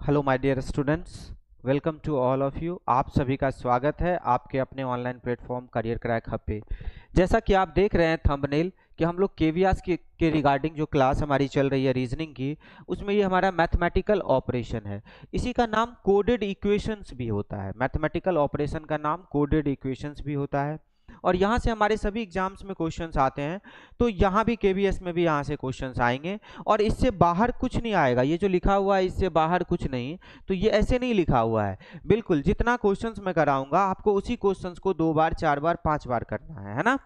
Hello my dear students, welcome to all of you. आप सभी का स्वागत है आपके अपने online platform career crack hub पे। जैसा कि आप देख रहे हैं थंबनेल कि हम लोग केवीआस के रिगार्डिंग जो क्लास हमारी चल रही है रीजनिंग की, उसमें ये हमारा मैथमेटिकल ऑपरेशन है। इसी का नाम कोडेड इक्वेशंस भी होता है। मैथमेटिकल ऑपरेशन का नाम कोडेड इक्वेशंस भी होता है और यहाँ से हमारे सभी एग्जाम्स में क्वेश्चंस आते हैं। तो यहाँ भी केवीएस में भी यहाँ से क्वेश्चंस आएंगे और इससे बाहर कुछ नहीं आएगा। ये जो लिखा हुआ है इससे बाहर कुछ नहीं, तो ये ऐसे नहीं लिखा हुआ है। बिल्कुल जितना क्वेश्चंस मैं कराऊंगा आपको उसी क्वेश्चंस को 2 बार 4 बार 5 बार करना है ना।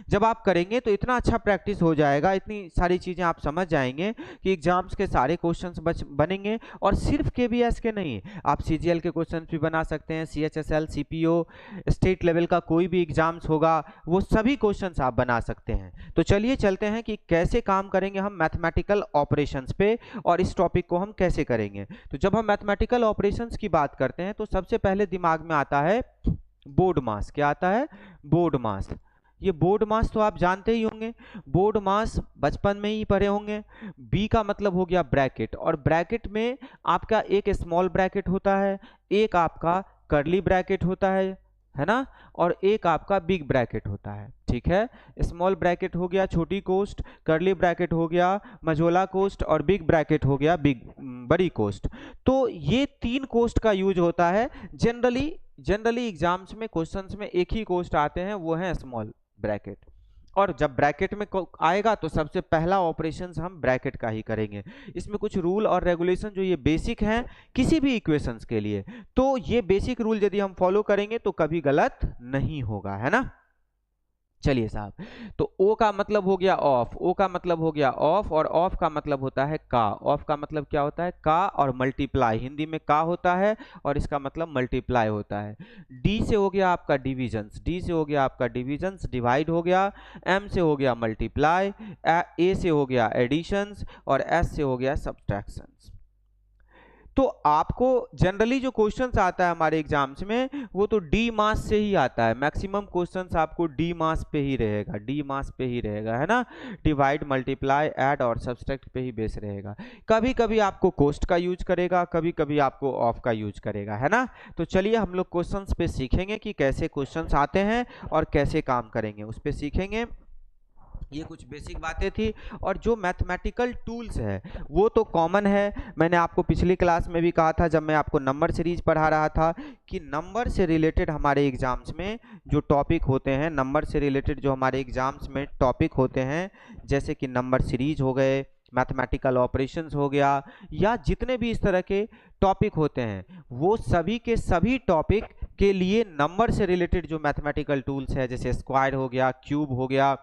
जब आप करेंगे तो इतना अच्छा प्रैक्टिस हो जाएगा, इतनी सारी चीजें आप समझ जाएंगे कि एग्जाम्स के सारे क्वेश्चंस बनेंगे। और सिर्फ केवीएस के नहीं, आप सीजीएल के क्वेश्चंस भी बना सकते हैं, सीएचएसएल, सीपीओ, स्टेट लेवल का कोई भी एग्जाम्स होगा वो सभी क्वेश्चंस आप बना सकते हैं। तो चलिए चलते हैं कि कैसे काम करेंगे हम मैथमेटिकल ऑपरेशंस पे और इस टॉपिक को हम कैसे करेंगे। तो जब हम मैथमेटिकल ऑपरेशंस की बात करते हैं तो सबसे पहले दिमाग में आता है बोर्ड मास। क्या आता है? बोर्ड मास। ये बोर्ड मास तो आप जानते ही होंगे, बोर्ड मास बचपन में ही पढ़े होंगे। बी का मतलब हो गया ब्रैकेट, और ब्रैकेट में आपका एक स्मॉल ब्रैकेट होता है, एक आपका कर्ली ब्रैकेट होता है ना, और एक आपका बिग ब्रैकेट होता है। ठीक है, स्मॉल ब्रैकेट हो गया छोटी कोस्ट, कर्ली ब्रैकेट हो गया मझोला कोस्ट, और बिग ब्रैकेट हो गया बड़ी कोस्ट। तो ये 3 कोस्ट का यूज होता है जनरली एग्जाम्स में। क्वेश्चंस में एक ही कोस्ट आते हैं, वो है स्मॉल ब्रैकेट। और जब ब्रैकेट में आएगा तो सबसे पहला ऑपरेशंस हम ब्रैकेट का ही करेंगे। इसमें कुछ रूल और रेगुलेशन जो ये बेसिक हैं किसी भी इक्वेशंस के लिए, तो ये बेसिक रूल यदि हम फॉलो करेंगे तो कभी गलत नहीं होगा, है ना। चलिए साहब, तो ओ का मतलब हो गया ऑफ, ओ का मतलब हो गया ऑफ, और ऑफ का मतलब होता है का। ऑफ का मतलब क्या होता है? का और मल्टीप्लाई। हिंदी में का होता है और इसका मतलब मल्टीप्लाई होता है। डी से हो गया आपका डिविजन्स, डी से हो गया आपका डिविजन्स, डिवाइड हो गया। एम से हो गया मल्टीप्लाई, ए से हो गया एडिशंस, और एस से हो गया सब्ट्रैक्शंस। तो आपको जनरली जो क्वेश्चंस आता है हमारे एग्जाम्स में वो तो डी मास से ही आता है। मैक्सिमम क्वेश्चंस आपको डी मास पे ही रहेगा, डी मास पे ही रहेगा, है ना। डिवाइड, मल्टीप्लाई, ऐड और सब्सट्रैक्ट पे ही बेस रहेगा। कभी कभी आपको कोस्ट का यूज करेगा, कभी कभी आपको ऑफ का यूज करेगा, है ना। तो चलिए हम लोग क्वेश्चंस पे सीखेंगे कि कैसे क्वेश्चंस आते हैं और कैसे काम करेंगे, उस पर सीखेंगे। ये कुछ बेसिक बातें थी। और जो मैथमेटिकल टूल्स है वो तो कॉमन है। मैंने आपको पिछली क्लास में भी कहा था जब मैं आपको नंबर सीरीज पढ़ा रहा था कि नंबर से रिलेटेड हमारे एग्जाम्स में जो टॉपिक होते हैं, नंबर से रिलेटेड जो हमारे एग्जाम्स में टॉपिक होते हैं, जैसे कि नंबर सीरीज हो गए, मैथमेटिकल ऑपरेशंस हो गया, या जितने भी इस तरह के टॉपिक होते हैं, वो सभी के सभी टॉपिक के लिए नंबर से रिलेटेड जो मैथमेटिकल टूल्स है, जैसे स्क्वायर हो गया, क्यूब हो गया,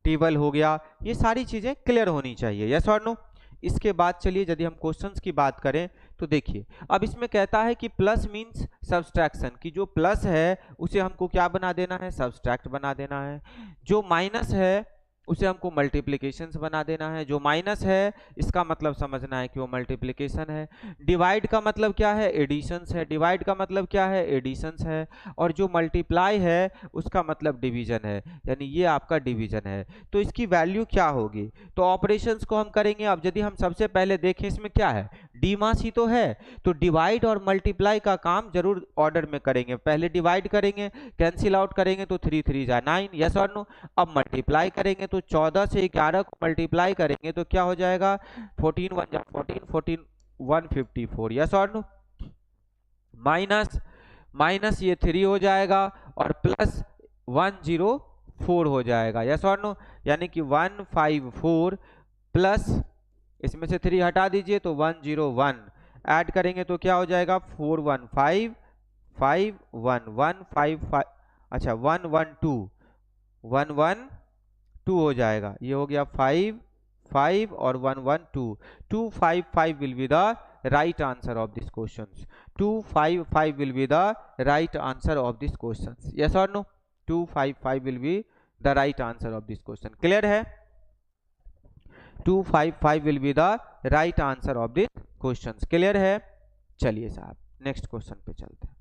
टेबल हो गया, ये सारी चीजें क्लियर होनी चाहिए। यस और नो। इसके बाद चलिए यदि हम क्वेश्चंस की बात करें तो देखिए, अब इसमें कहता है कि प्लस मींस सब्सट्रैक्शन, की जो प्लस है उसे हमको क्या बना देना है? सब्सट्रैक्ट बना देना है। जो माइनस है उसे हमको मल्टीप्लिकेशंस बना देना है। जो माइनस है इसका मतलब समझना है कि वो मल्टीप्लिकेशन है। डिवाइड का मतलब क्या है? एडिशंस है। डिवाइड का मतलब क्या है? एडिशंस है। और जो मल्टीप्लाई है उसका मतलब डिवीजन है, यानी ये आपका डिवीजन है। तो इसकी वैल्यू क्या होगी? तो ऑपरेशंस को हम करेंगे। अब यदि हम सबसे पहले देखें इसमें क्या है, डी मास ही तो है, तो डिवाइड और मल्टीप्लाई का काम जरूर ऑर्डर में करेंगे। पहले डिवाइड करेंगे, कैंसिल आउट करेंगे तो 3 3 जा 9, यस और नो। अब मल्टीप्लाई करेंगे तो 14 से 11 को मल्टीप्लाई करेंगे तो क्या हो जाएगा? 14 1 जा 14, 14 154, यस और नो। माइनस माइनस ये 3 हो जाएगा और प्लस 104 हो जाएगा, यस और नो। यानी कि 154 प्लस, इसमें से 3 हटा दीजिए तो 101, ऐड करेंगे तो क्या हो जाएगा? 415 5115, अच्छा 112 112 हो जाएगा। ये हो गया 5 5 और 112, 255 will be the right answer of this question. 255 will be the right answer of this question, yes और no. 255 will be the right answer of this question. Clear है? 255 will be the right answer of this question. Clear है? चलिए साहब next question पे चलते हैं।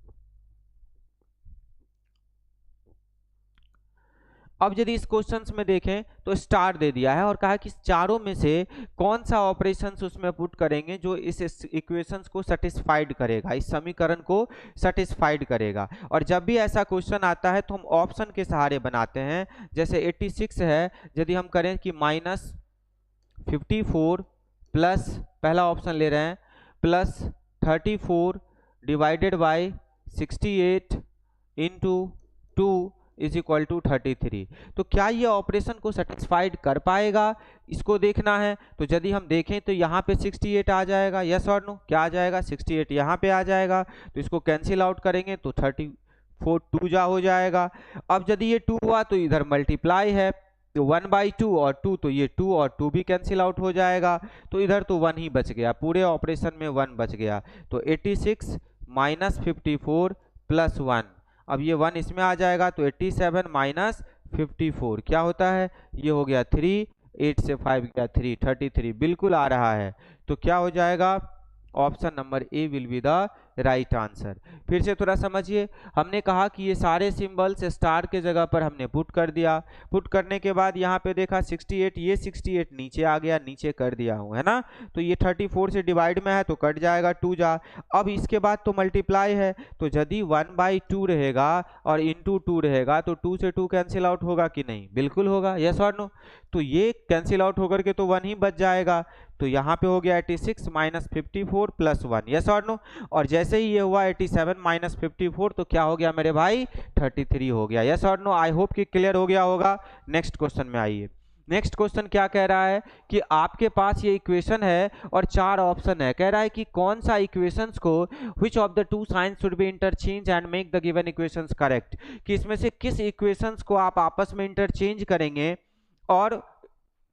अब यदि इस क्वेश्चंस में देखें तो स्टार दे दिया है और कहा कि चारों में से कौन सा ऑपरेशंस उसमें पुट करेंगे जो इस इक्वेशंस को सेटिस्फाइड करेगा, इस समीकरण को सेटिस्फाइड करेगा। और जब भी ऐसा क्वेश्चन आता है तो हम ऑप्शन के सहारे बनाते हैं। जैसे 86 है, यदि हम करें कि -54 प्लस, पहला ऑप्शन ले रहे हैं, plus 34 divided by 68 into 2 is equal to 33, तो क्या ये ऑपरेशन को सेटिस्फाइड कर पाएगा, इसको देखना है। तो यदि हम देखें तो यहाँ पे 68 आ जाएगा, यस और नो, क्या आ जाएगा, 68 यहाँ पे आ जाएगा। तो इसको कैंसिल आउट करेंगे तो 34 2 जा हो जाएगा। अब यदि ये 2 हुआ तो इधर मल्टीप्लाई है तो 1/2 और 2, तो ये 2 और 2 भी कैंसिल आउट हो जाएगा। तो इधर तो 1 ही बच गया, पूरे ऑपरेशन में 1 बच गया। तो 86 माइनस 54 प्लस 1, अब ये 1 इसमें आ जाएगा तो 87 माइनस 54 क्या होता है, ये हो गया 3, 8 से 5 गया 3, 33 बिल्कुल आ रहा है। तो क्या हो जाएगा, option number A will be the right answer. फिर से थोड़ा समझिए, हमने कहा कि ये सारे सिंबल्स स्टार के जगह पर हमने पुट कर दिया। पुट करने के बाद यहाँ पे देखा 68, ये 68 नीचे आ गया, नीचे कर दिया हूँ, है ना। तो ये 34 से डिवाइड में है तो कट जाएगा 2 जा। अब इसके बाद तो मल्टीप्लाई है, तो यदि 1/2 रहेगा और इंटू 2 रहेगा तो 2 से 2 कैंसिल आउट होगा कि नहीं, बिल्कुल होगा, यस और नो। तो ये कैंसिल आउट होकर के तो 1 ही बच जाएगा। तो यहाँ पे हो गया 86 माइनस 54 प्लस 1, यस और नो। और जैसे ही ये हुआ 87 माइनस 54 तो क्या हो गया मेरे भाई, 33 हो गया, यस और नो। आई होप कि क्लियर हो गया होगा। नेक्स्ट क्वेश्चन में आइए। नेक्स्ट क्वेश्चन क्या कह रहा है कि आपके पास ये इक्वेशन है और 4 ऑप्शन है। कह रहा है कि कौन सा इक्वेशंस को which of the two science should be interchange and make the given equations correct, कि इसमें से किस इक्वेशंस को आप आपस में इंटरचेंज करेंगे और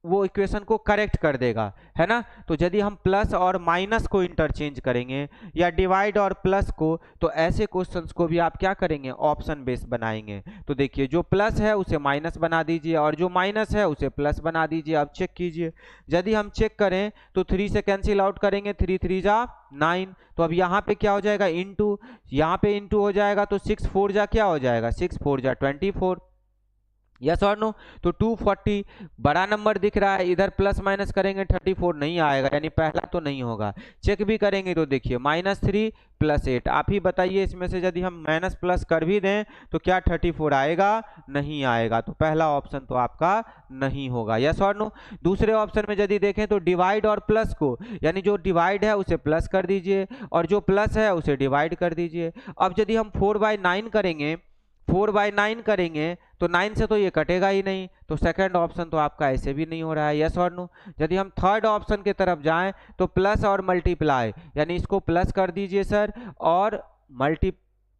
वो इक्वेशन को करेक्ट कर देगा, है ना। तो यदि हम प्लस और माइनस को इंटरचेंज करेंगे या डिवाइड और प्लस को, तो ऐसे क्वेश्चंस को भी आप क्या करेंगे, ऑप्शन बेस्ड बनाएंगे। तो देखिए, जो प्लस है उसे माइनस बना दीजिए और जो माइनस है उसे प्लस बना दीजिए। अब चेक कीजिए, यदि हम चेक करें तो 3 से कैंसिल आउट करेंगे, 3 3 जा 9। तो अब यहाँ पे क्या हो जाएगा, इंटू, यहाँ पे इंटू हो जाएगा तो 6 4 जा क्या हो जाएगा, 6 4 जा 24, यस और नो। तो 240 बड़ा नंबर दिख रहा है, इधर प्लस माइनस करेंगे 34 नहीं आएगा, यानी पहला तो नहीं होगा। चेक भी करेंगे तो देखिए -3 प्लस 8, आप ही बताइए इसमें से यदि हम माइनस प्लस कर भी दें तो क्या 34 आएगा, नहीं आएगा। तो पहला ऑप्शन तो आपका नहीं होगा, यस और नो। दूसरे ऑप्शन में यदि देखें तो डिवाइड और प्लस को, यानी जो डिवाइड है उसे प्लस कर दीजिए और जो प्लस है उसे डिवाइड कर दीजिए। अब यदि हम 4/9 करेंगे, 4/9 करेंगे तो 9 से तो ये कटेगा ही नहीं, तो सेकंड ऑप्शन तो आपका ऐसे भी नहीं हो रहा है, यस और नो। यदि हम थर्ड ऑप्शन की तरफ जाएं तो प्लस और मल्टीप्लाई, यानी इसको प्लस कर दीजिए सर और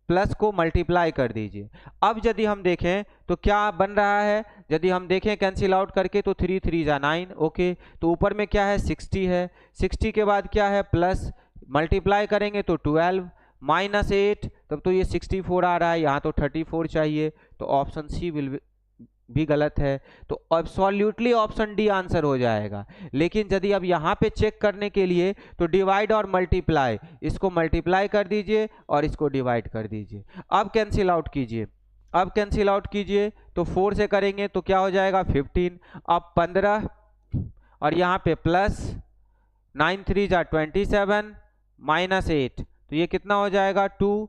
प्लस को मल्टीप्लाई कर दीजिए। अब यदि हम देखें तो क्या बन रहा है, यदि हम देखें कैंसिल आउट करके तो 3 3 जा 9, ओके। तो ऊपर में क्या है, 60 है, 60 के बाद क्या है प्लस, मल्टीप्लाई करेंगे तो 12 -8, तब तो ये 64 आ रहा है, यहाँ तो 34 चाहिए। तो ऑप्शन सी भी गलत है, तो एब्सोल्युटली ऑप्शन डी आंसर हो जाएगा। लेकिन यदि अब यहाँ पे चेक करने के लिए तो डिवाइड और मल्टीप्लाई, इसको मल्टीप्लाई कर दीजिए और इसको डिवाइड कर दीजिए। अब कैंसिल आउट कीजिए, अब कैंसिल आउट कीजिए तो 4 से करेंगे तो क्या हो जाएगा 15, अब 15 और यहाँ पे प्लस 9 3 जा 27 -8, तो ये कितना हो जाएगा 2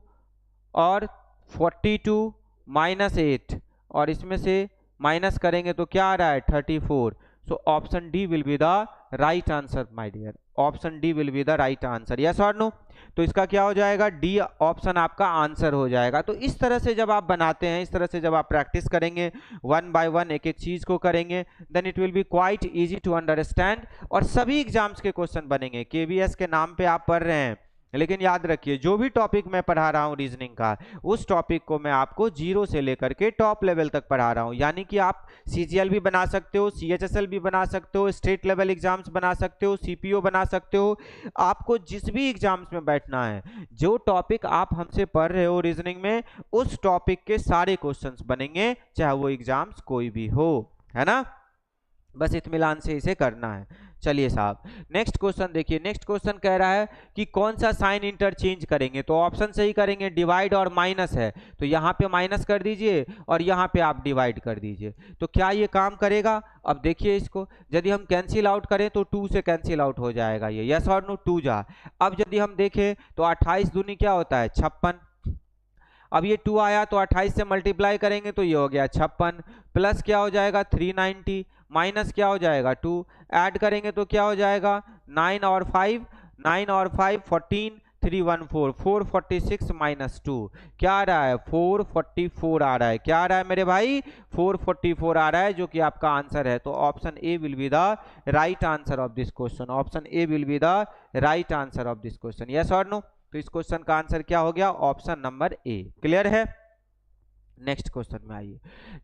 और 42 -8 और इसमें से माइनस करेंगे तो क्या आ रहा है 34। So option D will be the right answer my dear, option D will be the right answer, yes और नो। तो इसका क्या हो जाएगा, डी ऑप्शन आपका आंसर हो जाएगा। तो इस तरह से जब आप बनाते हैं, इस तरह से जब आप प्रैक्टिस करेंगे, 1 by 1 एक एक चीज को करेंगे, then it will be quite easy to understand और सभी एग्जाम्स के क्वेश्चन बनेंगे। केवीएस के नाम पे आप पढ़ रहे हैं, लेकिन याद रखिए जो भी टॉपिक मैं पढ़ा रहा हूं रीजनिंग का, उस टॉपिक को मैं आपको 0 से लेकर के टॉप लेवल तक पढ़ा रहा हूं। यानी कि आप सीजीएल भी बना सकते हो, सीएचएसएल भी बना सकते हो, स्टेट लेवल एग्जाम्स बना सकते हो, सीपीओ बना सकते हो। आपको जिस भी एग्जाम्स में बैठना है, जो टॉपिक आप हमसे पढ़ रहे हो रीजनिंग में, उस टॉपिक के सारे क्वेश्चंस बनेंगे, चाहे वो एग्जाम्स कोई भी हो, है ना। बस इत्मीनान से इसे करना है। चलिए साहब, नेक्स्ट क्वेश्चन देखिए। नेक्स्ट क्वेश्चन कह रहा है कि कौन सा साइन इंटरचेंज करेंगे, तो ऑप्शन से ही करेंगे। डिवाइड और माइनस है तो यहाँ पे माइनस कर दीजिए और यहाँ पे आप डिवाइड कर दीजिए। तो क्या ये काम करेगा? अब देखिए इसको, यदि हम कैंसिल आउट करें तो 2 से कैंसिल आउट हो जाएगा ये, यस और नो, 2 जा। अब यदि हम देखें तो 28 दूनी क्या होता है? 56। अब ये 2 आया तो 28 से मल्टीप्लाई करेंगे तो ये हो गया 56, प्लस क्या हो जाएगा 390, माइनस क्या हो जाएगा 2, ऐड करेंगे तो क्या हो जाएगा 9 और 5, 9 और 5 14, 314, 446 माइनस 2 क्या आ रहा है? 444 आ रहा है। क्या आ रहा है मेरे भाई? 444 आ रहा है, जो कि आपका आंसर है। तो option A will be the right answer of this question. Option A will be the right answer of this question, yes और नो। तो इस क्वेश्चन का आंसर क्या हो गया? ऑप्शन नंबर ए। क्लियर है? नेक्स्ट क्वेश्चन में आइए।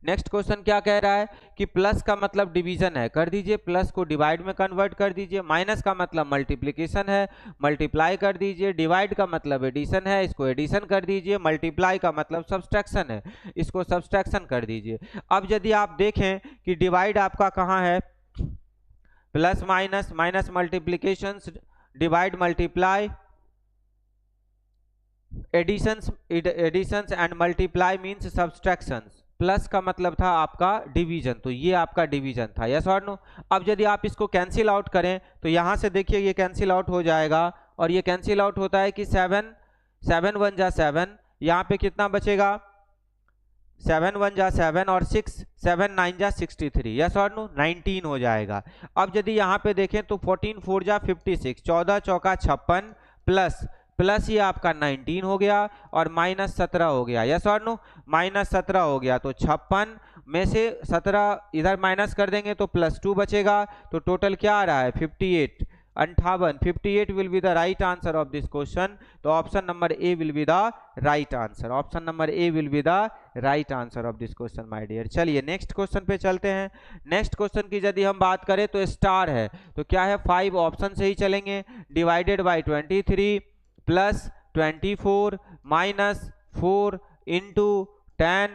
नेक्स्ट क्वेश्चन क्या कह रहा है कि प्लस का मतलब डिवीजन है, कर दीजिए, प्लस को डिवाइड में कन्वर्ट कर दीजिए। माइनस का मतलब मल्टीप्लिकेशन है, मल्टीप्लाई कर दीजिए। डिवाइड का मतलब एडिशन है, इसको एडिशन कर दीजिए। मल्टीप्लाई का मतलब सब्सट्रैक्शन है, इसको सब्सट्रैक्शन कर दीजिए। अब यदि आप देखें कि डिवाइड आपका कहाँ है? Plus minus, minus multiplication, divide multiply, additions and multiply means subtractions. Plus का मतलब था आपका डिवीजन, तो ये आपका डिवीजन था, यस और नो। अब यदि आप इसको कैंसिल आउट करें तो यहां से देखिए ये कैंसिल आउट हो जाएगा, और ये कैंसिल आउट होता है कि 7 7 1 जा 7, यहाँ पे कितना बचेगा? 7 1 जा 7 और 6 7 9 जा 63, यस और नो, 19 हो जाएगा। अब यदि यहाँ पे देखें तो 14 4 जा 56, 14 चौका 56, प्लस प्लस ये आपका 19 हो गया और माइनस 17 हो गया, यस और नो। माइनस 17 हो गया तो 56 में से 17 इधर माइनस कर देंगे तो प्लस 2 बचेगा, तो टोटल क्या आ रहा है? 58, 58, 58 will be the right answer of this question. तो option number A will be the right answer. Option number A will be the right answer of this question my dear. चलिए next question पे चलते हैं। Next question की यदि हम बात करें तो स्टार है, तो क्या है? 5 ऑप्शन से ही चलेंगे। Divided by 23 plus 24 minus 4 into 10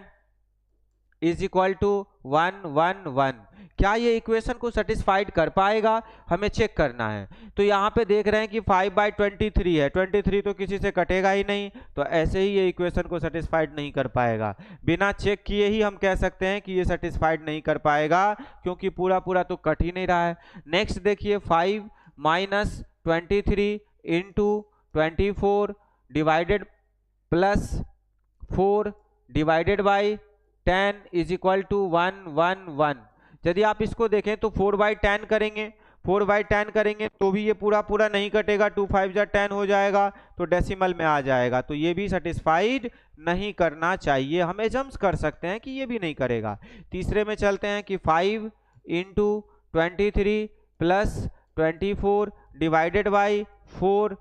is equal to 111। क्या ये इक्वेशन को सेटिस्फाइड कर पाएगा? हमें चेक करना है। तो यहाँ पे देख रहे हैं कि 5/23 है, 23 तो किसी से कटेगा ही नहीं, तो ऐसे ही ये इक्वेशन को सेटिस्फाइड नहीं कर पाएगा। बिना चेक किए ही हम कह सकते हैं कि ये सेटिस्फाइड नहीं कर पाएगा, क्योंकि पूरा पूरा तो कट ही नहीं रहा है। नेक्स्ट देखिए, 5 minus 23 into 24 divided plus 4 divided by 10 is equal to 111। यदि आप इसको देखें तो 4/10 करेंगे, 4/10 करेंगे तो भी ये पूरा पूरा नहीं कटेगा, 2 5 जा 10 हो जाएगा, तो डेसिमल में आ जाएगा, तो ये भी सेटिस्फाइड नहीं करना चाहिए। हम एजम्स कर सकते हैं कि ये भी नहीं करेगा। तीसरे में चलते हैं कि 5 into 23 plus 24 divided by 4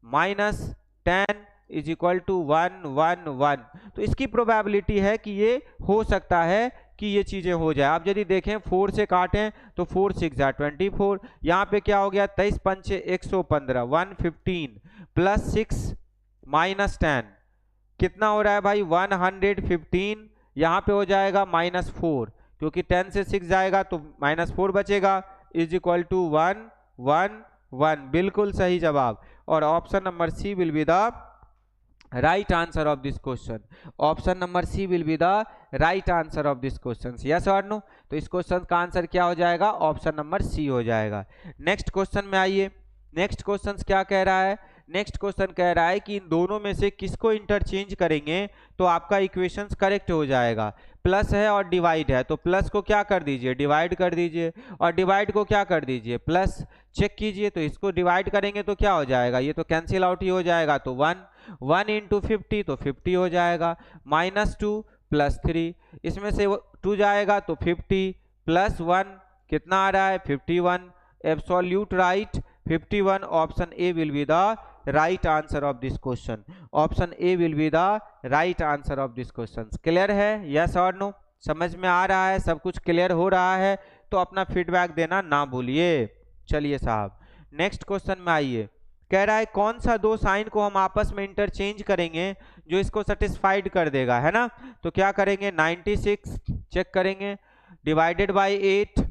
minus 10 is equal to 111। तो इसकी प्रोबेबिलिटी है कि ये हो सकता है कि ये चीजें हो जाए। आप यदि देखें 4 से काटें तो 4 6 जा 24, यहाँ पे क्या हो गया? 23 5 115, 115 प्लस 6 माइनस 10 कितना हो रहा है भाई? 115। यहाँ पे हो जाएगा -4, क्योंकि 10 से 6 जाएगा तो -4 बचेगा, इज इक्वल टू 111। बिल्कुल सही जवाब, और option number C will be the right answer of this question. Option number C will be the right answer of this question, yes और नो। तो इस क्वेश्चन का आंसर क्या हो जाएगा? ऑप्शन नंबर सी हो जाएगा। नेक्स्ट क्वेश्चन में आइए। नेक्स्ट क्वेश्चन क्या कह रहा है? नेक्स्ट क्वेश्चन कह रहा है कि इन दोनों में से किसको इंटरचेंज करेंगे तो आपका इक्वेशंस करेक्ट हो जाएगा। प्लस है और डिवाइड है, तो प्लस को क्या कर दीजिए? डिवाइड कर दीजिए, और डिवाइड को क्या कर दीजिए? प्लस। चेक कीजिए, तो इसको डिवाइड करेंगे तो क्या हो जाएगा? ये तो कैंसिल आउट ही हो जाएगा, तो 1 इंटू 50 तो 50 हो जाएगा, -2 प्लस 3, इसमें से 2 जाएगा तो 50 प्लस 1 कितना आ रहा है? 51। Absolute right 51। Option A will be the right answer of this question. Option A will be the right answer of this question. Clear है? यस और नो? समझ में आ रहा है? सब कुछ क्लियर हो रहा है तो अपना फीडबैक देना ना भूलिए। चलिए साहब नेक्स्ट क्वेश्चन में आइए। कह रहा है कौन सा दो साइन को हम आपस में इंटरचेंज करेंगे जो इसको सेटिस्फाइड कर देगा, है ना? तो क्या करेंगे? 96 चेक करेंगे, डिवाइडेड बाई 8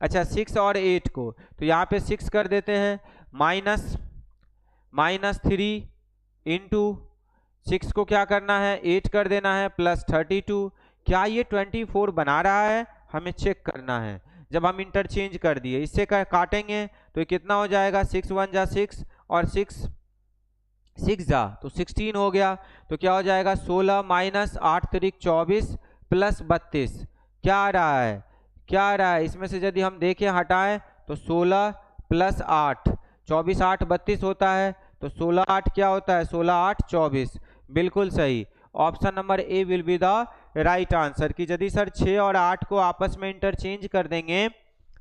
अच्छा 6 और 8 को, तो यहाँ पे 6 कर देते हैं, -3 इंटू 6 को क्या करना है 8 कर देना है, प्लस 32। क्या ये 24 बना रहा है, हमें चेक करना है। जब हम इंटरचेंज कर दिए, इससे काटेंगे तो ये कितना हो जाएगा, 6 1 जा 6 और 6 जा तो 16 हो गया। तो क्या हो जाएगा 16 माइनस 8 तिरिक 24 प्लस 32। क्या आ रहा है, क्या आ रहा है इसमें से यदि हम देखें हटाएं तो 16 प्लस 8, 24 8 32 होता है, तो 16 8 क्या होता है, 16 8 24। बिल्कुल सही, option number A will be the right answer. कि यदि सर 6 और 8 को आपस में इंटरचेंज कर देंगे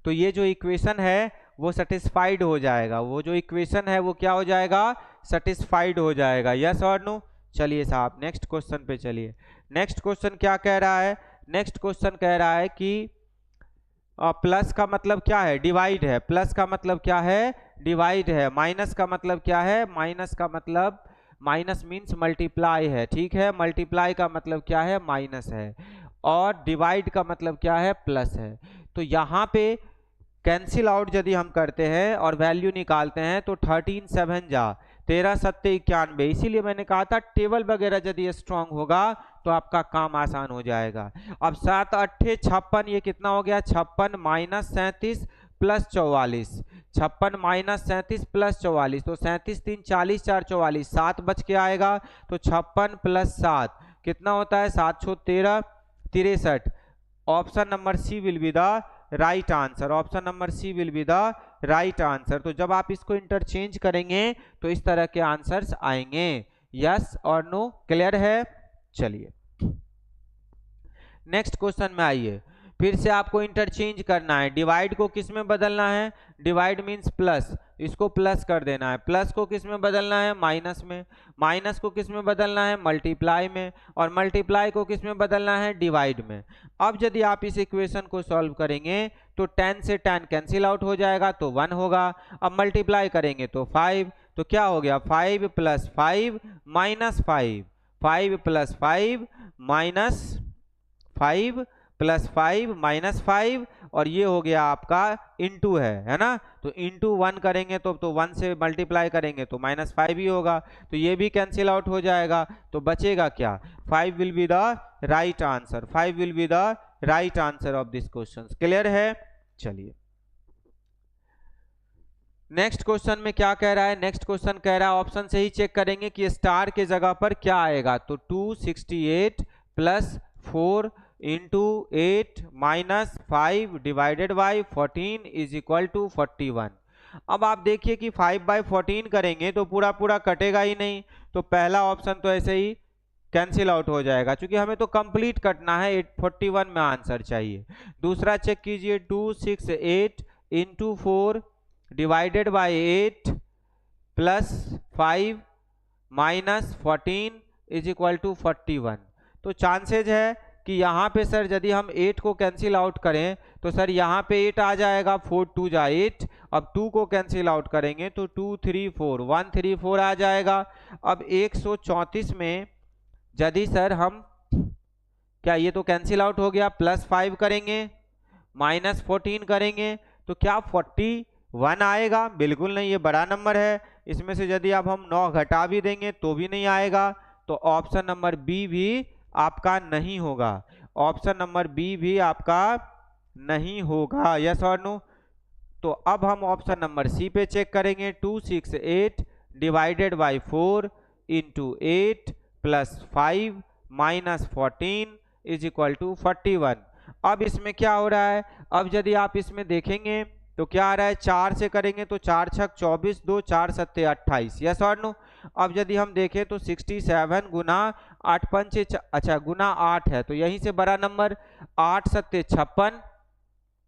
तो ये जो इक्वेशन है वो सेटिस्फाइड हो जाएगा, वो जो इक्वेशन है वो क्या हो जाएगा, सेटिस्फाइड हो जाएगा। यस और नो। चलिए साहब नेक्स्ट क्वेश्चन पे चलिए। नेक्स्ट क्वेश्चन क्या कह रहा है, नेक्स्ट क्वेश्चन कह रहा है कि प्लस का मतलब क्या है, डिवाइड है। प्लस का मतलब क्या है, डिवाइड है। माइनस का मतलब क्या है, माइनस का मतलब, माइनस मीन्स मल्टीप्लाई है, ठीक है। मल्टीप्लाई का मतलब क्या है, माइनस है। और डिवाइड का मतलब क्या है, प्लस है। तो यहाँ पे कैंसिल आउट यदि हम करते हैं और वैल्यू निकालते हैं तो 13 7 जा 13 7 91। इसीलिए मैंने कहा था टेबल वगैरह यदि स्ट्रांग होगा तो आपका काम आसान हो जाएगा। अब 7 8 56, ये कितना हो गया, 56 माइनस 37 प्लस 44, 56 माइनस 37 प्लस 44, तो 37 3 40 4 44, 7 बच के आएगा। तो 56 प्लस 7 कितना होता है, 7 6 13 63। Option number C will be the right answer, option number C will be the right answer. तो जब आप इसको इंटरचेंज करेंगे तो इस तरह के आंसर्स आएंगे। यस और नो, क्लियर है। चलिए नेक्स्ट क्वेश्चन में आइए। फिर से आपको इंटरचेंज करना है। डिवाइड को किस में बदलना है, डिवाइड मीन्स प्लस, इसको प्लस कर देना है। प्लस को किस में बदलना है, माइनस में। माइनस को किस में बदलना है, मल्टीप्लाई में। और मल्टीप्लाई को किस में बदलना है, डिवाइड में। अब यदि आप इस इक्वेशन को सॉल्व करेंगे तो 10 से 10 कैंसिल आउट हो जाएगा तो 1 होगा। अब मल्टीप्लाई करेंगे तो 5, तो क्या हो गया, 5 plus 5 minus 5, 5 plus 5 minus 5 plus 5 minus 5, और ये हो गया आपका इंटू है ना। तो इंटू 1 करेंगे तो 1 से मल्टीप्लाई करेंगे तो माइनस 5 ही होगा, तो ये भी कैंसिल आउट हो जाएगा। तो बचेगा क्या, 5 will be the right answer, 5 will be the right answer of this question. Clear है। चलिए नेक्स्ट क्वेश्चन में क्या कह रहा है, नेक्स्ट क्वेश्चन कह रहा है, ऑप्शन से ही चेक करेंगे कि स्टार के जगह पर क्या आएगा। तो 268 plus 4 into 8 minus 5 divided by 14 is equal to 41। अब आप देखिए कि 5/14 करेंगे तो पूरा पूरा कटेगा ही नहीं, तो पहला ऑप्शन तो ऐसे ही कैंसिल आउट हो जाएगा, क्योंकि हमें तो कंप्लीट कटना है, 41 में आंसर चाहिए। दूसरा चेक कीजिए, 268 into 4 divided by 8 plus 5 minus 14 is equal to 41। तो चांसेज है कि यहाँ पे सर यदि हम 8 को कैंसिल आउट करें तो सर यहाँ पे 8 आ जाएगा, 4 2 जा 8। अब 2 को कैंसिल आउट करेंगे तो 2 3 4 1 3 4 आ जाएगा। अब 134 में यदि सर हम, क्या ये तो कैंसिल आउट हो गया, प्लस 5 करेंगे माइनस 14 करेंगे तो क्या 41 आएगा, बिल्कुल नहीं, ये बड़ा नंबर है। इसमें से यदि अब हम 9 घटा भी देंगे तो भी नहीं आएगा, तो ऑप्शन नंबर बी भी आपका नहीं होगा, ऑप्शन नंबर बी भी आपका नहीं होगा। यस और नो। तो अब हम ऑप्शन नंबर सी पे चेक करेंगे, 268 divided by 4 into 8 plus 5 minus 14 is equal to 41। अब इसमें क्या हो रहा है, अब यदि आप इसमें देखेंगे तो क्या आ रहा है, 4 से करेंगे तो 4 छक 24, 2 4 7 28। यस और नो। अब यदि हम देखें तो 67 गुना 8 5 अच्छा गुना 8 है, तो यहीं से बड़ा नंबर 8 7 56,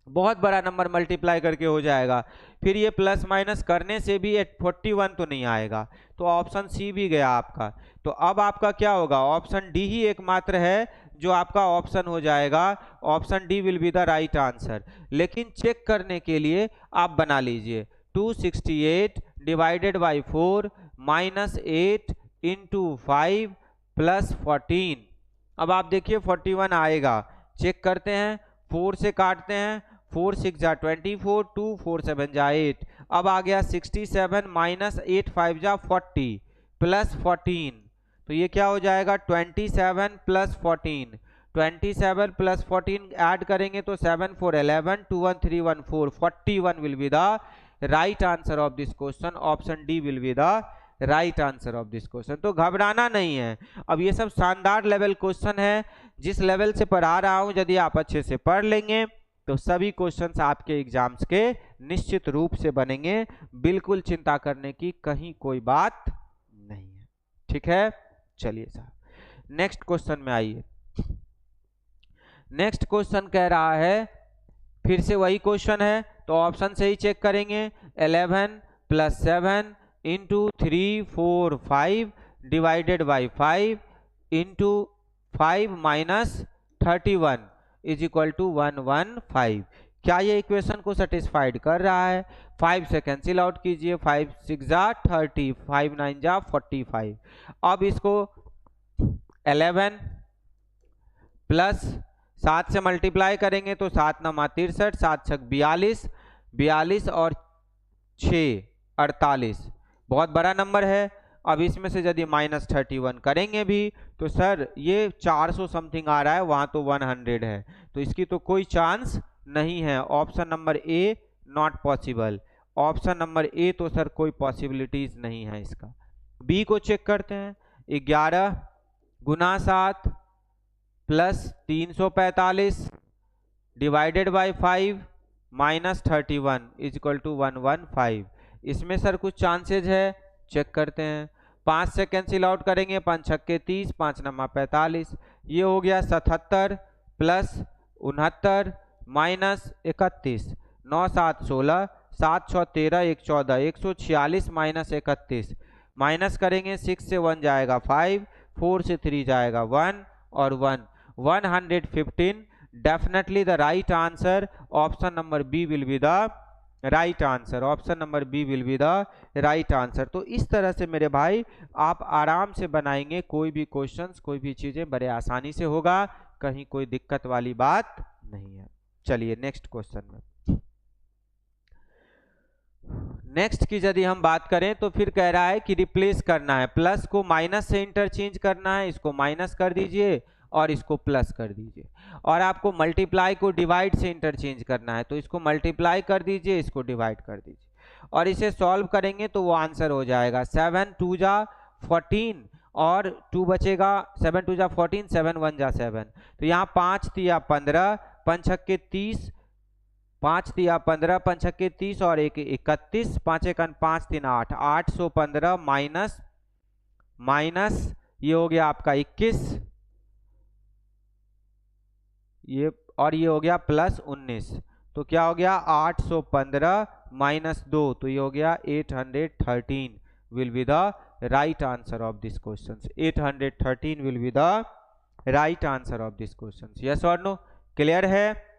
बहुत बड़ा नंबर मल्टीप्लाई करके हो जाएगा। फिर ये प्लस माइनस करने से भी 41 तो नहीं आएगा, तो ऑप्शन सी भी गया आपका। तो अब आपका क्या होगा, ऑप्शन डी ही एकमात्र है जो आपका ऑप्शन हो जाएगा, option D will be the right answer. लेकिन चेक करने के लिए आप बना लीजिए 268 divided by 4 minus 8 into 5 plus 14। अब आप देखिए 41 आएगा, चेक करते हैं, 4 से काटते हैं, 4 6 जा 24, 2 4 7 जा 8। अब आ गया 67 माइनस 8 5 जा 40 प्लस 14, तो ये क्या हो जाएगा 27 प्लस 14, 27 प्लस 14 ऐड करेंगे तो 7 4 11, 2 1 3 1 4, 41 will be the right answer of this question. Option D will be the right answer of this question. तो घबराना नहीं है, अब ये सब शानदार लेवल क्वेश्चन है, जिस लेवल से पढ़ा रहा हूं यदि आप अच्छे से पढ़ लेंगे तो सभी क्वेश्चंस आपके एग्जाम्स के निश्चित रूप से बनेंगे, बिल्कुल चिंता करने की कहीं कोई बात नहीं है। ठीक है, चलिए साहब नेक्स्ट क्वेश्चन में आइए। नेक्स्ट क्वेश्चन कह रहा है, फिर से वही क्वेश्चन है तो ऑप्शन से ही चेक करेंगे। 11 plus 7 into 3 4 5 divided by 5 into 5 minus 31 is equal to 115। क्या ये इक्वेशन को सेटिस्फाइड कर रहा है? 5 से कैंसिल आउट कीजिए, 5 6 जा 30, 5 9 जा 45। अब इसको 11 प्लस 7 से मल्टीप्लाई करेंगे तो 7 9 63, 7 6 42, 42 और 6 48, बहुत बड़ा नंबर है। अब इसमें से यदि माइनस 31 करेंगे भी तो सर ये 400 समथिंग आ रहा है, वहां तो 100 है, तो इसकी तो कोई चांस नहीं है। Option number A not possible. Option number ए तो सर कोई पॉसिबिलिटीज नहीं है इसका। बी को चेक करते हैं। 11 गुना 7 plus 345 divided by 5 minus 31 is equal to 115। इसमें सर कुछ चांसेज है, चेक करते हैं। 5 से कैंसिल आउट करेंगे, 5 छक्के 30, 5 9 45, ये हो गया 77 प्लस 69 माइनस 31, 9 7 16, 7 6 13, 1 14, 146 माइनस 31, माइनस करेंगे 6 से 1 जाएगा 5, 4 से 3 जाएगा 1 और 1, 115। Definitely the right answer option number B will be the right answer. Option number B will be the right answer. तो इस तरह से मेरे भाई आप आराम से बनाएंगे कोई भी क्वेश्चंस, कोई भी चीजें बड़े आसानी से होगा, कहीं कोई दिक्कत वाली बात नहीं है। चलिए नेक्स्ट क्वेश्चन में। नेक्स्ट की यदि हम बात करें तो फिर कह रहा है कि रिप्लेस करना है, प्लस को माइनस से इंटरचेंज करना है, इसको माइनस कर दीजिए और इसको प्लस कर दीजिए, और आपको मल्टीप्लाई को डिवाइड से इंटरचेंज करना है, तो इसको मल्टीप्लाई कर दीजिए, इसको डिवाइड कर दीजिए, और इसे सॉल्व करेंगे तो वो आंसर हो जाएगा 7 2 जा 14 और 2 बचेगा, 7 2 जा 14, 7 1 जा 7, तो यहाँ 5 तिया 15, 5 छक्के 30, 5 तिया 15, 5 छक्के 30 और 1 31, 5 1 5 3 8, 815 माइनस ये हो गया आपका 21, ये और ये हो गया प्लस 19, तो क्या हो गया 815 माइनस 2, तो ये हो गया 813 will be the right answer of this question. 813 will be the right answer of this question. Yes और नो, क्लियर है?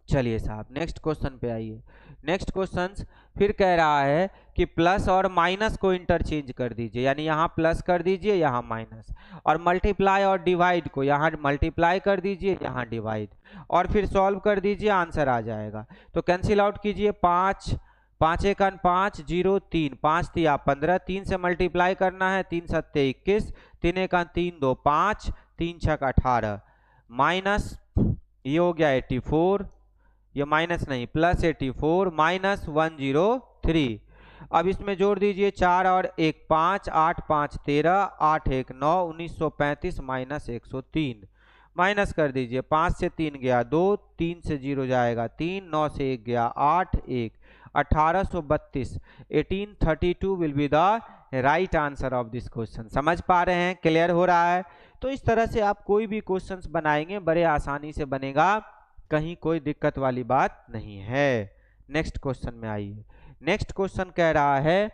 चलिए साहब नेक्स्ट क्वेश्चन पे आइए। नेक्स्ट क्वेश्चन फिर कह रहा है कि प्लस और माइनस को इंटरचेंज कर दीजिए, यानी यहाँ प्लस कर दीजिए, यहाँ माइनस, और मल्टीप्लाई और डिवाइड को यहाँ मल्टीप्लाई कर दीजिए, यहाँ डिवाइड, और फिर सॉल्व कर दीजिए, आंसर आ जाएगा। तो कैंसिल आउट कीजिए, 5 5 1 5 0 3, 5 तिया 15, 3 से मल्टीप्लाई करना है, 3 सत्ते 21, 3 1 3 2 5, 3 6 18, माइनस ये हो गया 84, ये माइनस नहीं प्लस 84 माइनस 103। अब इसमें जोड़ दीजिए 4 और 1 5, 8 5 13, 8 1 9, 1935 माइनस 103, माइनस कर दीजिए, 5 से 3 गया 2, 3 से 0 जाएगा 3, 9 से 1 गया 8, 1 1832, 1832 will be the right answer of this question. समझ पा रहे हैं? क्लियर हो रहा है? तो इस तरह से आप कोई भी क्वेश्चंस बनाएंगे बड़े आसानी से बनेगा, कहीं कोई दिक्कत वाली बात नहीं है। नेक्स्ट क्वेश्चन में आइए। नेक्स्ट क्वेश्चन कह रहा है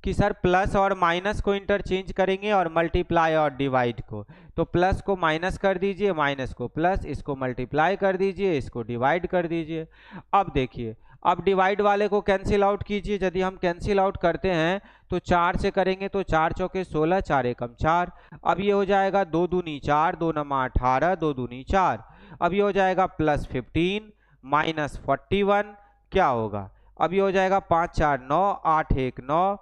कि सर प्लस और माइनस को इंटरचेंज करेंगे और मल्टीप्लाई और डिवाइड को, तो प्लस को माइनस कर दीजिए, माइनस को प्लस, इसको मल्टीप्लाई कर दीजिए, इसको डिवाइड कर दीजिए। अब देखिए, अब डिवाइड वाले को कैंसिल आउट कीजिए। यदि हम कैंसिल आउट करते हैं तो 4 से करेंगे तो 4 चौके 16, 4 एकम 4, अब ये हो जाएगा 2 दूनी 4, 2 नमा 18, 2 दूनी 4, अब ये हो जाएगा प्लस 15 -41 क्या होगा? अब ये हो जाएगा 5 4 9 8 1 9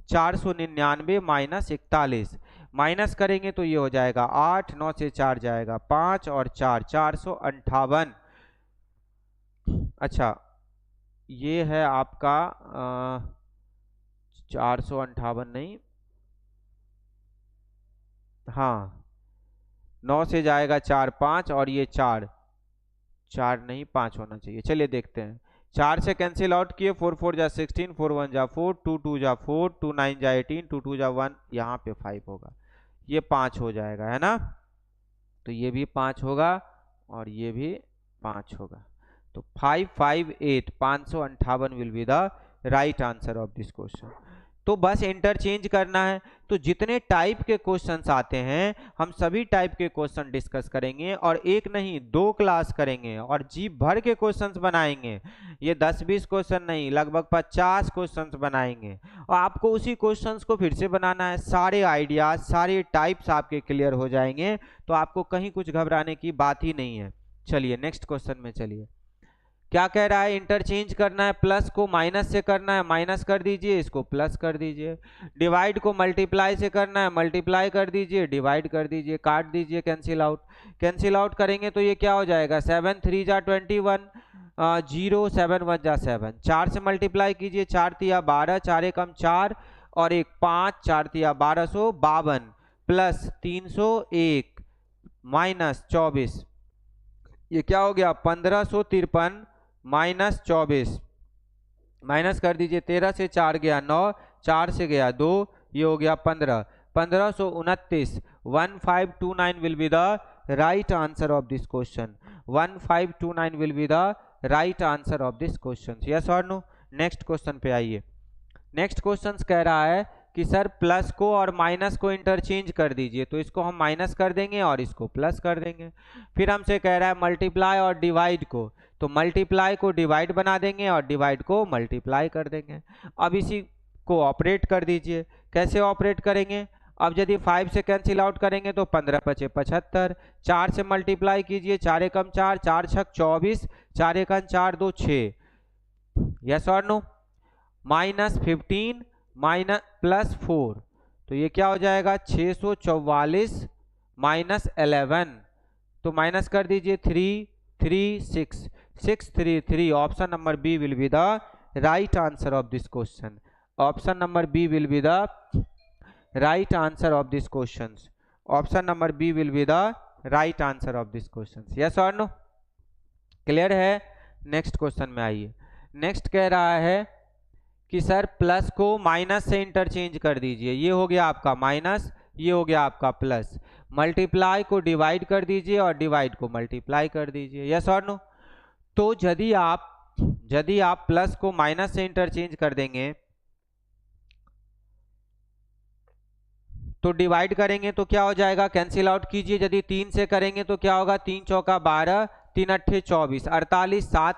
499 -41 माइनस करेंगे तो ये हो जाएगा 8 9 से 4 जाएगा 5 और 4 458। अच्छा ये है आपका 458 नहीं, हाँ 9 से जाएगा 4 5 और ये 4 4 नहीं 5 होना चाहिए। चलिए देखते हैं, 4 से कैंसिल आउट किए, 4 4 जा 16, 4 1 जा 4, 2 2 जा 4, 2 9 जा 18, 2 2 जा 1, यहाँ पे 5 होगा, ये 5 हो जाएगा है ना। तो ये भी 5 होगा और ये भी 5 होगा। तो 558 558 will be the right answer of this question. तो बस इंटरचेंज करना है। तो जितने टाइप के क्वेश्चंस आते हैं हम सभी टाइप के क्वेश्चन डिस्कस करेंगे, और एक नहीं 2 क्लास करेंगे और जी भर के क्वेश्चंस बनाएंगे। ये 10-20 क्वेश्चन नहीं, लगभग 50 क्वेश्चंस बनाएंगे और आपको उसी क्वेश्चंस को फिर से बनाना है। सारे आइडियाज सारे टाइप्स आपके क्लियर हो जाएंगे, तो आपको कहीं कुछ घबराने की बात ही नहीं है। चलिए नेक्स्ट क्वेश्चन में चलिए, क्या कह रहा है? इंटरचेंज करना है, प्लस को माइनस से करना है, माइनस कर दीजिए, इसको प्लस कर दीजिए। डिवाइड को मल्टीप्लाई से करना है, मल्टीप्लाई कर दीजिए, डिवाइड कर दीजिए, काट दीजिए, कैंसिल आउट। कैंसिल आउट करेंगे तो ये क्या हो जाएगा? 7 3 जा 21, 0 7 1 जा 7, 4 से मल्टीप्लाई कीजिए, 4 तिया 12, 4 एकम 4 और 1 5, 4 तिया 1252 प्लस 301 माइनस 24, ये क्या हो गया? 1553 माइनस 24, माइनस कर दीजिए, 13 से 4 गया 9, 4 से गया 2, ये हो गया 15, 1529 1529 will be the right answer of this question. 1529 will be the right answer of this question. Yes और नो? नेक्स्ट क्वेश्चन पे आइए। नेक्स्ट क्वेश्चन कह रहा है कि सर प्लस को और माइनस को इंटरचेंज कर दीजिए, तो इसको हम माइनस कर देंगे और इसको प्लस कर देंगे। फिर हमसे कह रहा है मल्टीप्लाई और डिवाइड को, तो मल्टीप्लाई को डिवाइड बना देंगे और डिवाइड को मल्टीप्लाई कर देंगे। अब इसी को ऑपरेट कर दीजिए। कैसे ऑपरेट करेंगे? अब यदि 5 से कैंसिल आउट करेंगे तो 15 5 75, 4 से मल्टीप्लाई कीजिए, 4 एकम 4, 4 6 24, 4 एकम 4 2 6। यस और नो? -15 माइनस प्लस 4, तो ये क्या हो जाएगा? 644 -11, तो माइनस कर दीजिए 3 3 6 6 3 3। Option number B will be the right answer of this question. Option number B will be the right answer of this question. Option number B will be the right answer of this question. Yes और no? Clear है? Next question में आइए। Next कह रहा है कि sir plus को minus से इंटरचेंज कर दीजिए। ये हो गया आपका माइनस, ये हो गया आपका प्लस। मल्टीप्लाई को डिवाइड कर दीजिए और डिवाइड को मल्टीप्लाई कर दीजिए। यस और नो? तो यदि आप प्लस को माइनस से इंटरचेंज कर देंगे तो डिवाइड करेंगे तो क्या हो जाएगा? कैंसिल आउट कीजिए। यदि 3 से करेंगे तो क्या होगा? 3 चौका 12, 3 अट्ठे 24, 48 7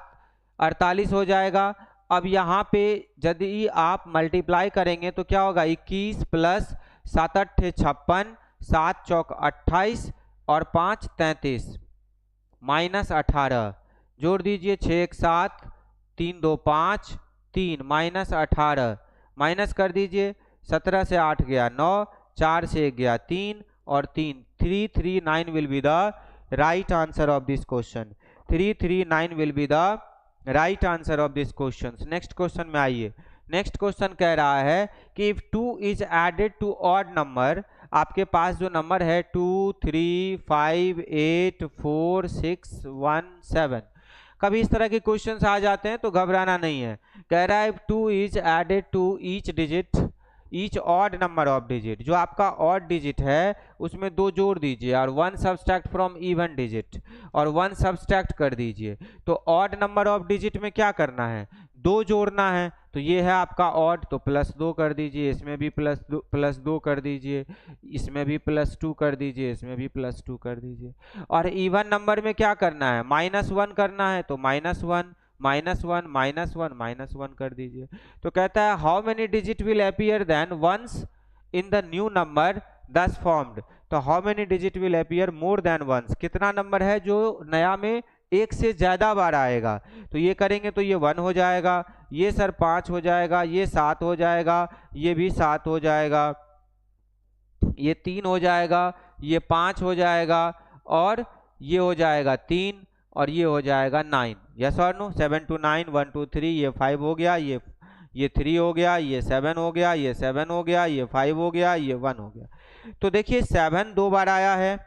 48 हो जाएगा। अब यहाँ पे यदि आप मल्टीप्लाई करेंगे तो क्या होगा? 21 प्लस 7 अट्ठे 56, 7 चौक 28 और 5 33 माइनस 18, जोड़ दीजिए 6 1 7, 3 2 5 3 माइनस 18, माइनस कर दीजिए, 17 से 8 गया 9, 4 से 1 गया 3 और 3 339 will be the right answer of this question. 339 will be the right answer of this question. Next question में आइए। नेक्स्ट क्वेश्चन कह रहा है कि if 2 is added to odd number, आपके पास जो नंबर है 2 3 5 8 4 6 1 7, कभी इस तरह के क्वेश्चंस आ जाते हैं तो घबराना नहीं है। कह रहा है if 2 is added to each digit, each odd number of digit, जो आपका ऑड डिजिट है उसमें 2 जोड़ दीजिए और 1 सब्सट्रैक्ट फ्रॉम इवन डिजिट और 1 सब्सट्रैक्ट कर दीजिए। तो ऑड नंबर ऑफ डिजिट में क्या करना है? 2 जोड़ना है। तो ये है आपका ऑड, तो +2 कर दीजिए, इसमें भी +2 कर दीजिए, इसमें भी +2 कर दीजिए, इसमें भी +2 कर दीजिए। और इवन नंबर में क्या करना है? -1 करना है, तो -1 -1 -1 -1 कर दीजिए। तो कहता है how many digit will appear then once in the new number thus formed. तो how many digit will appear more than once, कितना नंबर है जो नया में एक से ज़्यादा बार आएगा। तो ये करेंगे तो ये 1 हो जाएगा, ये सर 5 हो जाएगा, ये 7 हो जाएगा, ये भी 7 हो जाएगा, ये 3 हो जाएगा, ये 5 हो जाएगा, और ये हो जाएगा 3, और ये हो जाएगा 9। यस और नो? 7 to 9, 1 2 3, ये 5 हो गया, ये 3 हो गया, ये 7 हो गया, ये 7 हो गया, ये 5 हो गया, ये 1 हो गया। तो देखिए 7 2 बार आया है,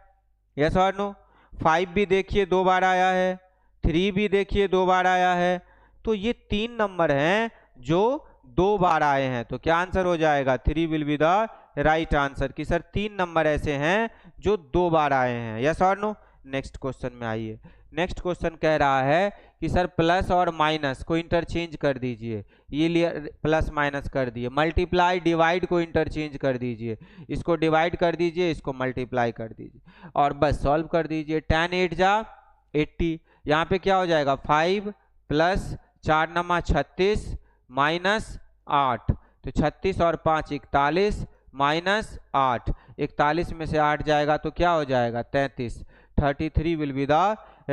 यस और नो? 5 भी देखिए 2 बार आया है, 3 भी देखिए 2 बार आया है। तो ये 3 नंबर हैं जो 2 बार आए हैं। तो क्या आंसर हो जाएगा? 3 will be the right answer, कि सर 3 नंबर ऐसे हैं जो 2 बार आए हैं। यस और नो? नेक्स्ट क्वेश्चन में आइए। नेक्स्ट क्वेश्चन कह रहा है कि सर प्लस और माइनस को इंटरचेंज कर दीजिए। ये लिए प्लस माइनस कर दिए, मल्टीप्लाई डिवाइड को इंटरचेंज कर दीजिए, इसको डिवाइड कर दीजिए, इसको मल्टीप्लाई कर दीजिए, और बस सॉल्व कर दीजिए। 10 8 जा 80, यहाँ पे क्या हो जाएगा? 5 प्लस 4 नमा 36 माइनस 8, तो 36 और 5 41 माइनस 8, 41 में से 8 जाएगा तो क्या हो जाएगा? 33। 33 will be the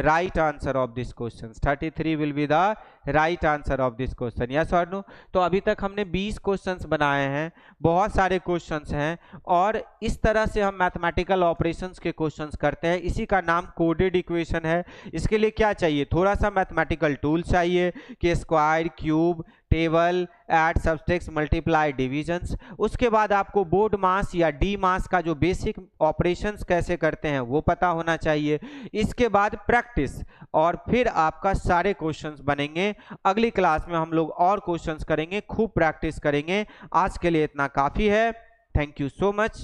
right answer of this question. 33 will be the right answer of this question. Yes or no? तो अभी तक हमने 20 क्वेश्चंस बनाए हैं, बहुत सारे क्वेश्चंस हैं, और इस तरह से हम मैथमेटिकल ऑपरेशंस के क्वेश्चंस करते हैं। इसी का नाम कोडेड इक्वेशन है। इसके लिए क्या चाहिए? थोड़ा सा मैथमेटिकल टूल चाहिए, कि square, cube, table, add, subtract, multiply, divisions. उसके बाद आपको बोर्ड मास या डी मास का जो बेसिक ऑपरेशंस कैसे करते हैं वो पता होना चाहिए। इसके बाद प्रैक्टिस, और फिर आपका सारे क्वेश्चंस बनेंगे। अगली क्लास में हम लोग और क्वेश्चंस करेंगे, खूब प्रैक्टिस करेंगे। आज के लिए इतना काफी है। Thank you so much.